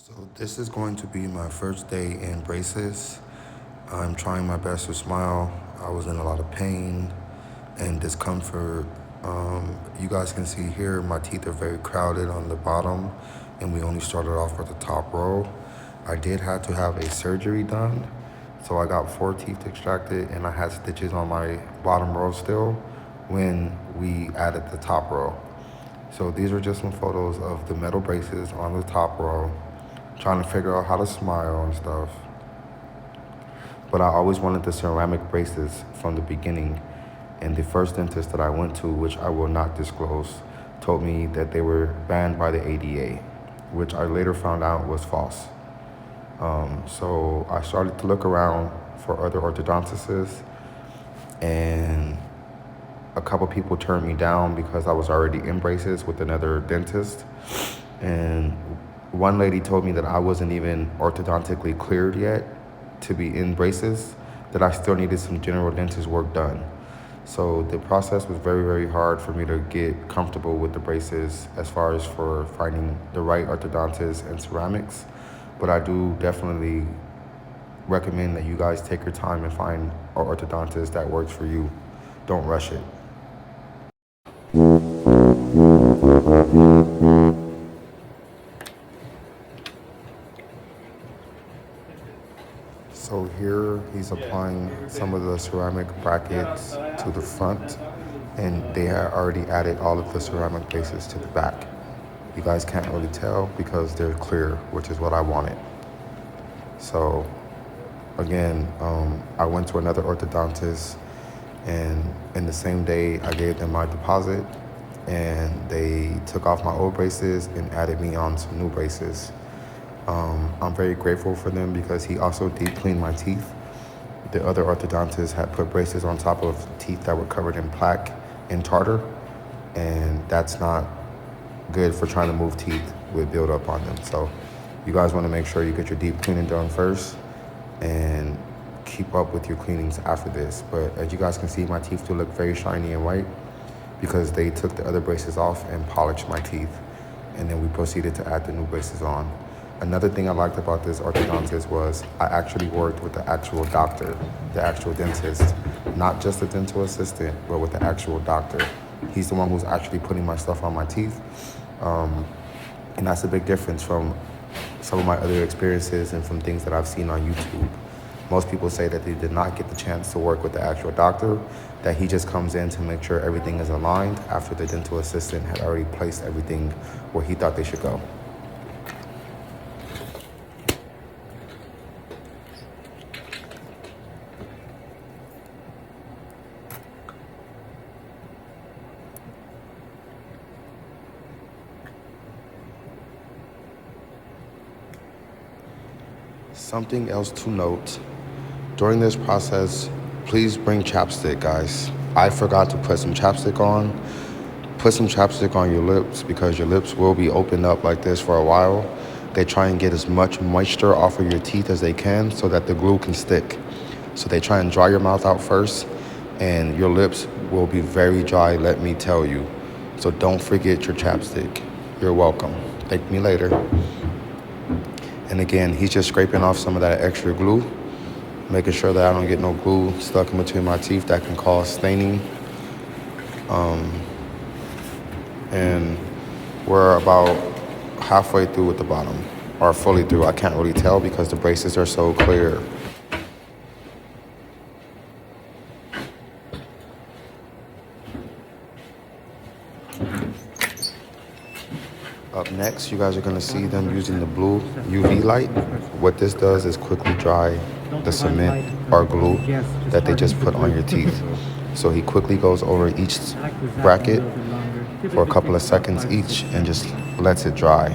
So this is going to be my first day in braces. I'm trying my best to smile. I was in a lot of pain and discomfort. You guys can see here my teeth are very crowded on the bottom and we only started off with the top row. I did have to have a surgery done. So I got 4 teeth extracted and I had stitches on my bottom row still when we added the top row. So these are just some photos of the metal braces on the top row, trying to figure out how to smile and stuff. But I always wanted the ceramic braces from the beginning. And the first dentist that I went to, which I will not disclose, told me that they were banned by the ADA, which I later found out was false. So I started to look around for other orthodontists, and a couple people turned me down because I was already in braces with another dentist. And one lady told me that I wasn't even orthodontically cleared yet to be in braces, that I still needed some general dentist work done. So the process was very, very hard for me to get comfortable with the braces as far as for finding the right orthodontist and ceramics. But I do definitely recommend that you guys take your time and find an orthodontist that works for you. Don't rush it. So here he's applying some of the ceramic brackets to the front, and they had already added all of the ceramic bases to the back. You guys can't really tell because they're clear, which is what I wanted. So again, I went to another orthodontist, and in the same day I gave them my deposit, and they took off my old braces and added me on some new braces. I'm very grateful for them because he also deep cleaned my teeth. The other orthodontist had put braces on top of teeth that were covered in plaque and tartar, and that's not good for trying to move teeth with buildup on them. So you guys want to make sure you get your deep cleaning done first and keep up with your cleanings after this. But as you guys can see, my teeth do look very shiny and white because they took the other braces off and polished my teeth, and then we proceeded to add the new braces on. Another thing I liked about this orthodontist was I actually worked with the actual doctor, the actual dentist, not just the dental assistant, but with the actual doctor. He's the one who's actually putting my stuff on my teeth. And that's a big difference from some of my other experiences and from things that I've seen on YouTube. Most people say that they did not get the chance to work with the actual doctor, that he just comes in to make sure everything is aligned after the dental assistant had already placed everything where he thought they should go. Something else to note, during this process, please bring chapstick, guys. I forgot to put some chapstick on. Put some chapstick on your lips because your lips will be opened up like this for a while. They try and get as much moisture off of your teeth as they can so that the glue can stick. So they try and dry your mouth out first, and your lips will be very dry, let me tell you. So don't forget your chapstick. You're welcome. Thank me later. And again, he's just scraping off some of that extra glue, making sure that I don't get no glue stuck in between my teeth that can cause staining. And we're about halfway through with the bottom, or fully through. I can't really tell because the braces are so clear. Up next, you guys are gonna see them using the blue UV light. What this does is quickly dry the cement or glue that they just put on your teeth. So he quickly goes over each bracket for a couple of seconds each and just lets it dry.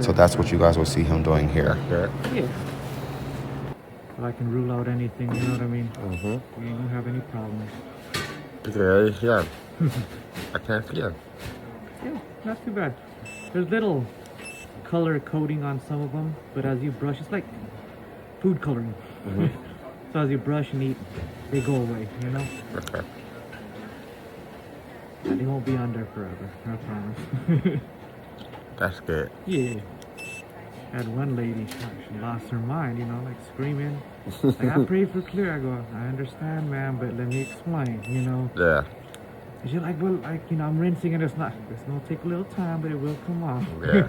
So that's what you guys will see him doing here. Yeah. So I can rule out anything, you know what I mean? We ain't gonna have any problems. Yeah. I can't see it. Yeah, not too bad. There's little color coating on some of them, but as you brush, it's like food coloring. So as you brush and eat, they go away, you know? Okay. And they won't be on there forever, I promise. That's good. Yeah. Had one lady, she lost her mind, you know, like screaming. Like, I prayed for clear. I go, I understand, ma'am, but let me explain, you know. Yeah. And she's like, well, like, you know, I'm rinsing and it's gonna take a little time, but it will come off. Yeah.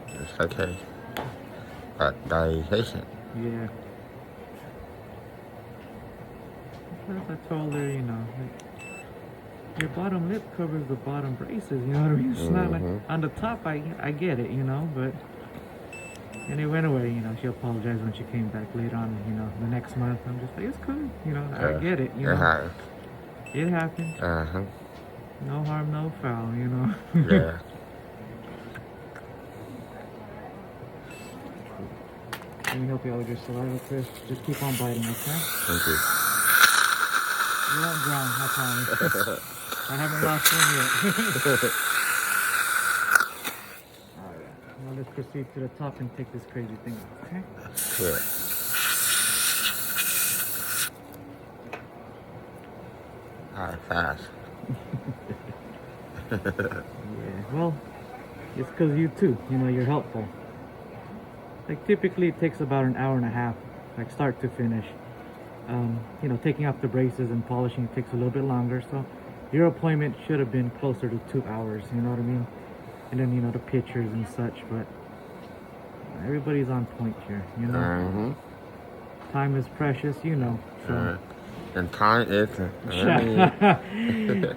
It's okay. But be patient. Yeah. Plus I told her, you know, like, your bottom lip covers the bottom braces, you know what I mean? It's not like on the top, I get it, you know, but. And it went away, you know. She apologized when she came back later on, you know, the next month. I'm just like, it's cool, you know. I get it, you know. It happened. No harm, no foul, you know. Yeah. Let me help you out with your saliva, Chris. Just keep on biting, okay? Thank you. You won't drown, I promise. I haven't lost one yet. Alright, now let's proceed to the top and take this crazy thing off, okay? Good. Fast. Yeah, well, it's because you too, you know, you're helpful. Like typically it takes about an hour and a half, like start to finish. You know, taking off the braces and polishing takes a little bit longer, so your appointment should have been closer to 2 hours, you know what I mean? And then, you know, the pictures and such, but everybody's on point here, you know? Time is precious, you know, so. And time is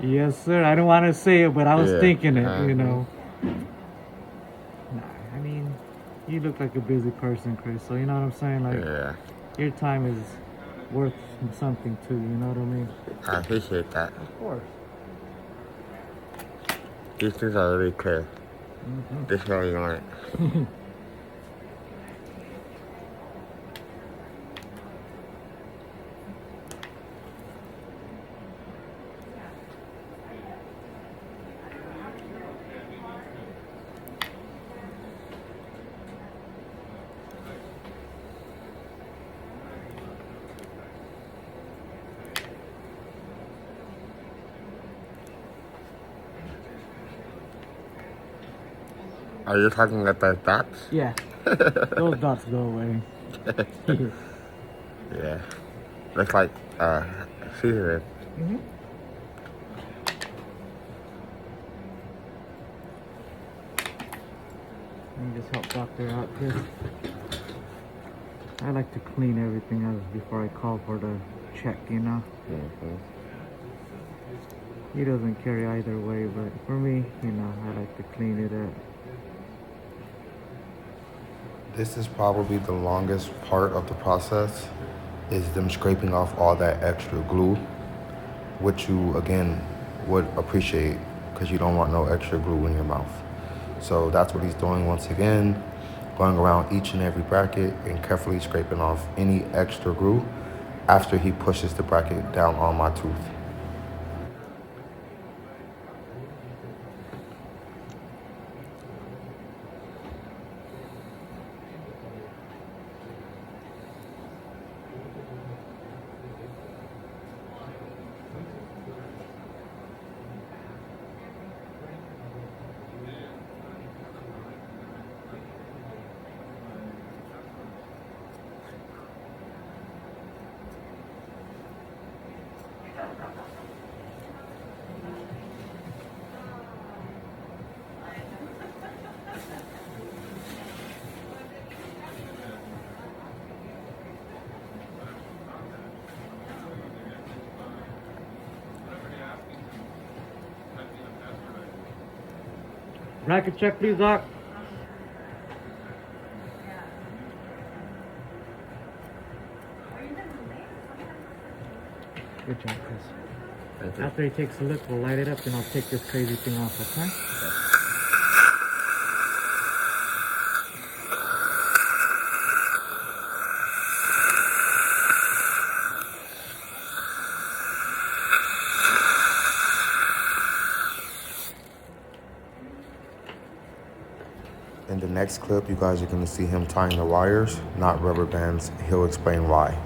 Yes, sir. I don't want to say it, but I was thinking it, you know. Nah, I mean, you look like a busy person, Chris, so you know what I'm saying? Like, your time is worth something too, you know what I mean? I appreciate that. Of course. These things are really clear. This is how you want it. Are you talking about the dots? Yeah. Those dots go away. Yeah. Looks like seasoning. Let me just help Doctor out, Chris. I like to clean everything else before I call for the check, you know? He doesn't carry either way, but for me, you know, I like to clean it up. This is probably the longest part of the process, is them scraping off all that extra glue, which you, again, would appreciate because you don't want no extra glue in your mouth. So that's what he's doing once again, going around each and every bracket and carefully scraping off any extra glue after he pushes the bracket down on my tooth. Bracket check, please, Doc. Good job, Chris. After he takes a look, we'll light it up and I'll take this crazy thing off, okay? In the next clip, you guys are going to see him tying the wires, not rubber bands. He'll explain why.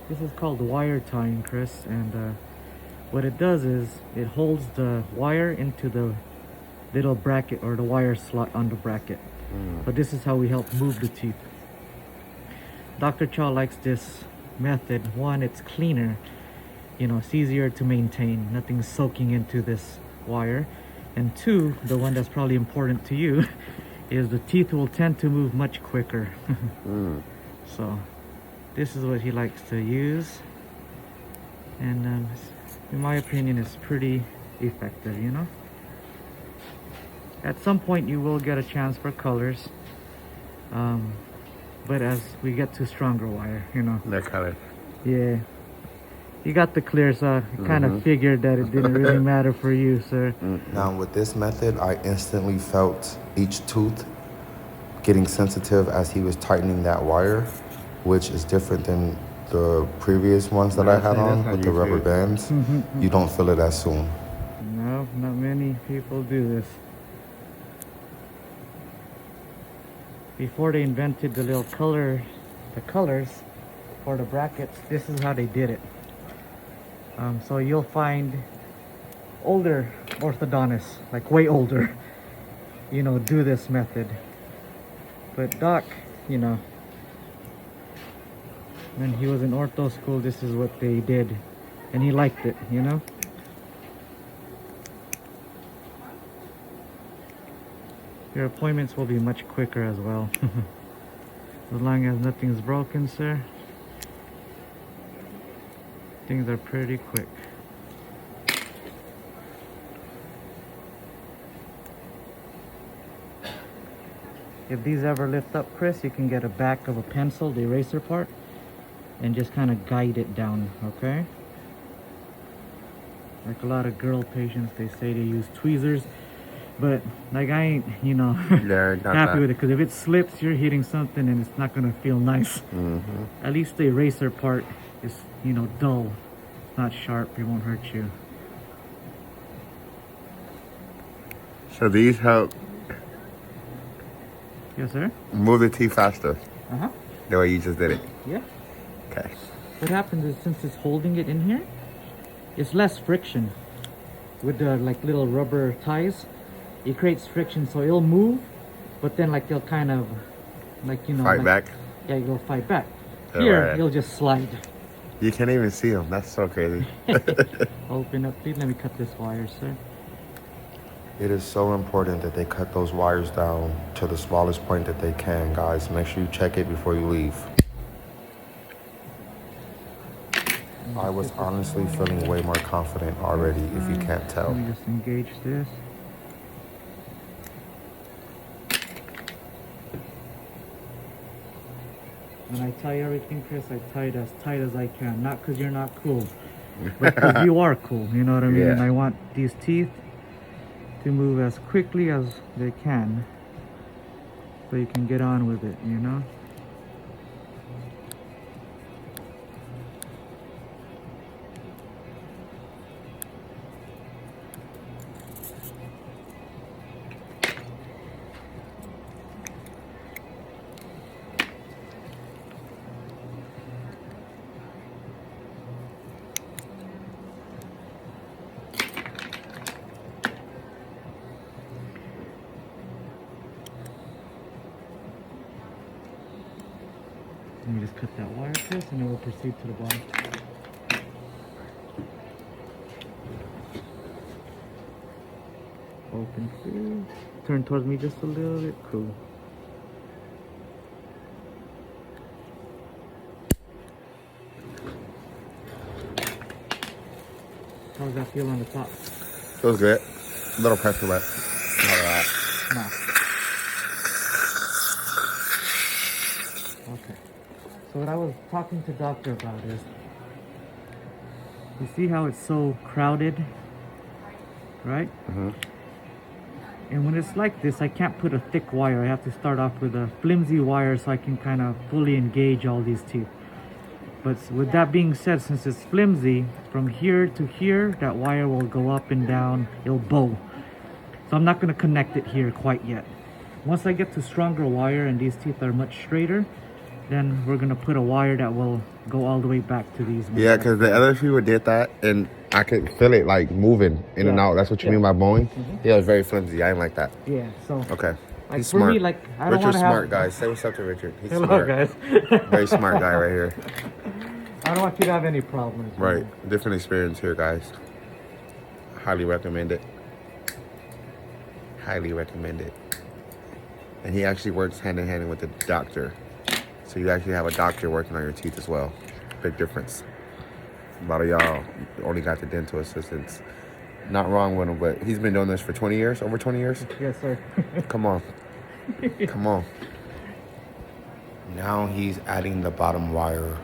This is called wire tying, Chris, and what it does is it holds the wire into the little bracket or the wire slot on the bracket. But this is how we help move the teeth. Dr. Chow likes this method. One, it's cleaner. You know, it's easier to maintain. Nothing's soaking into this wire. And two, the one that's probably important to you, is the teeth will tend to move much quicker. So this is what he likes to use. And in my opinion, it's pretty effective, you know. At some point you will get a chance for colors. But as we get to stronger wire, you know. The color. Yeah. You got the clear, so I kind of figured that it didn't really matter for you, sir. Now with this method, I instantly felt each tooth getting sensitive as he was tightening that wire, which is different than the previous ones that I had on with the rubber bands. You don't feel it as soon. No, not many people do this. Before they invented the little colors for the brackets, this is how they did it. So you'll find older orthodontists, like way older, you know, do this method. But Doc, you know, when he was in ortho school, this is what they did, and he liked it, you know. Your appointments will be much quicker as well. As long as nothing's broken, sir. Things are pretty quick. If these ever lift up, Chris, you can get a back of a pencil, the eraser part, and just kind of guide it down, okay? Like a lot of girl patients, they say they use tweezers, but like I ain't, you know, happy with it, because if it slips, you're hitting something and it's not gonna feel nice. At least the eraser part is, you know, dull. It's not sharp, it won't hurt you. So these help Yes, sir? move the teeth faster. Uh-huh. The way you just did it. Yeah. Okay. What happens is, since it's holding it in here, it's less friction with the like little rubber ties. It creates friction, so it'll move, but then like they'll kind of like, you know, Fight like, back. Yeah, you'll fight back. Yeah, Here, right. you'll just slide. You can't even see them. That's so crazy. Open up, please. Let me cut this wire, sir. It is so important that they cut those wires down to the smallest point that they can, guys. Make sure you check it before you leave. I was honestly feeling way more confident already, if you can't tell. Let me just engage this. When I tie everything, Chris, I tie it as tight as I can. Not because you're not cool, but because you are cool. You know what I mean? Yeah. And I want these teeth to move as quickly as they can, so you can get on with it, you know? Let me just cut that wire, Chris, and then we'll proceed to the bottom. Open through. Turn towards me just a little bit. Cool. How does that feel on the top? Feels good. A little pressure, but all right. No. Okay. So what I was talking to doctor about is, you see how it's so crowded, right? And when it's like this, I can't put a thick wire. I have to start off with a flimsy wire so I can kind of fully engage all these teeth. But with that being said, since it's flimsy, from here to here, that wire will go up and down. It'll bow. So I'm not going to connect it here quite yet. Once I get to stronger wire and these teeth are much straighter, then we're going to put a wire that will go all the way back to these. Yeah, because the other people did that, and I could feel it like moving in and Yeah. out. That's what you mean by bowing? Yeah, it was very flimsy. I didn't like that. Yeah, so Okay. Like He's for smart. me, like I don't want Richard's to have. smart, guys. Say what's up to Richard. He's Hello, smart. guys. Very smart guy right here. I don't want you to have any problems. Right. Man. Different experience here, guys. Highly recommend it. Highly recommend it. And he actually works hand in hand with the doctor. So you actually have a doctor working on your teeth as well. Big difference. A lot of y'all only got the dental assistants. Not wrong with him, but he's been doing this for 20 years, over 20 years. Yes, sir. Come on. Come on. Now he's adding the bottom wire.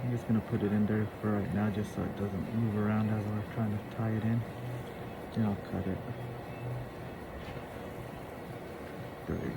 I'm just gonna put it in there for right now, just so it doesn't move around as we're trying to tie it in. Then I'll cut it. There you go.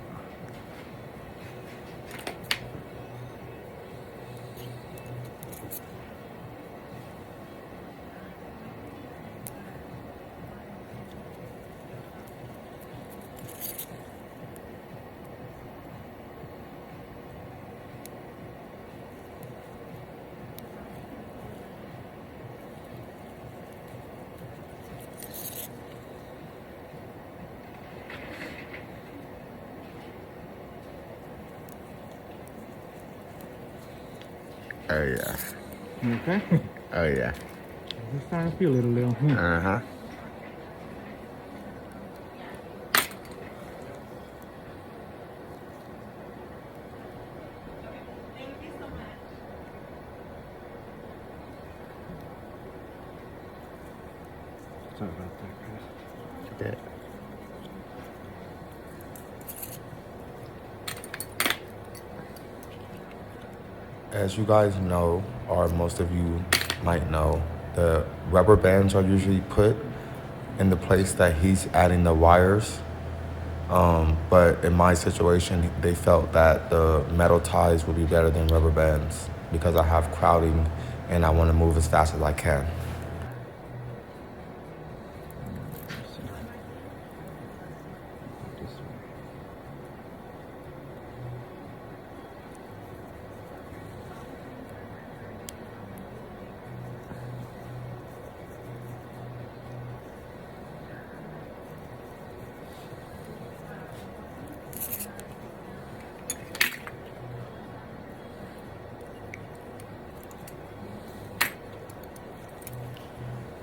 Oh, yeah. Okay. Oh, yeah. It's starting to feel it a little. Uh-huh. Sorry about that, guys. Yeah. As you guys know, or most of you might know, the rubber bands are usually put in the place that he's adding the wires. But in my situation, they felt that the metal ties would be better than rubber bands because I have crowding and I want to move as fast as I can.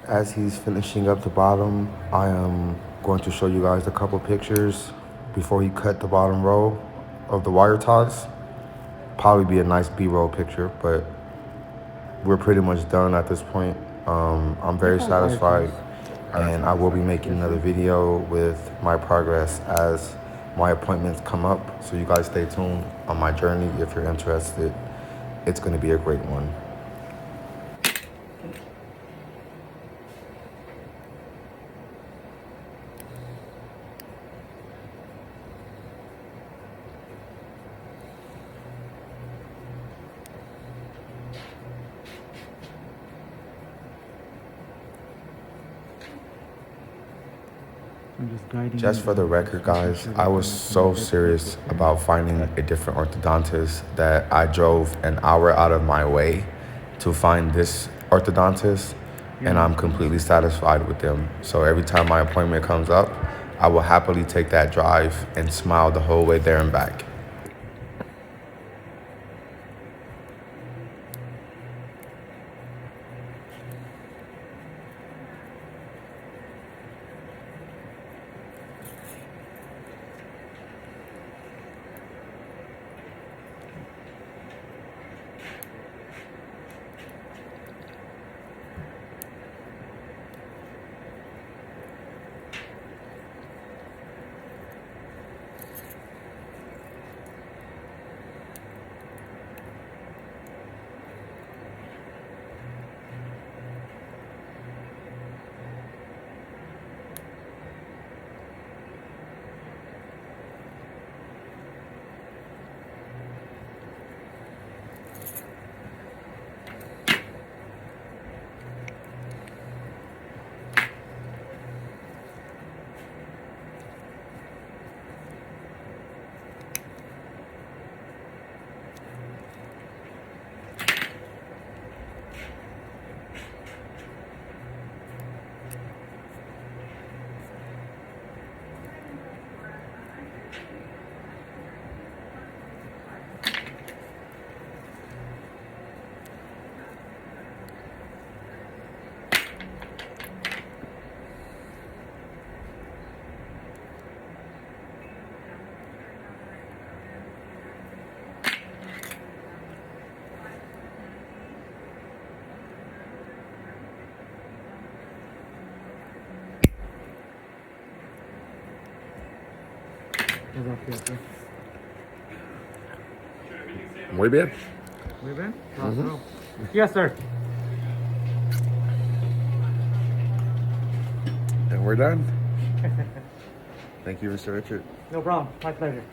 As he's finishing up the bottom, I am going to show you guys a couple pictures before he cut the bottom row of the wire ties. Probably be a nice B-roll picture, but we're pretty much done at this point. I'm very satisfied, and I will be making another video with my progress as my appointments come up. So you guys stay tuned on my journey if you're interested. It's going to be a great one. I'm just guiding. Just for the record, guys, I was so serious about finding a different orthodontist that I drove an hour out of my way to find this orthodontist, and I'm completely satisfied with them. So every time my appointment comes up, I will happily take that drive and smile the whole way there and back. Exactly. Muy bien. Muy bien? Yes, sir. And we're done. Thank you, Mr. Richard. No problem. My pleasure.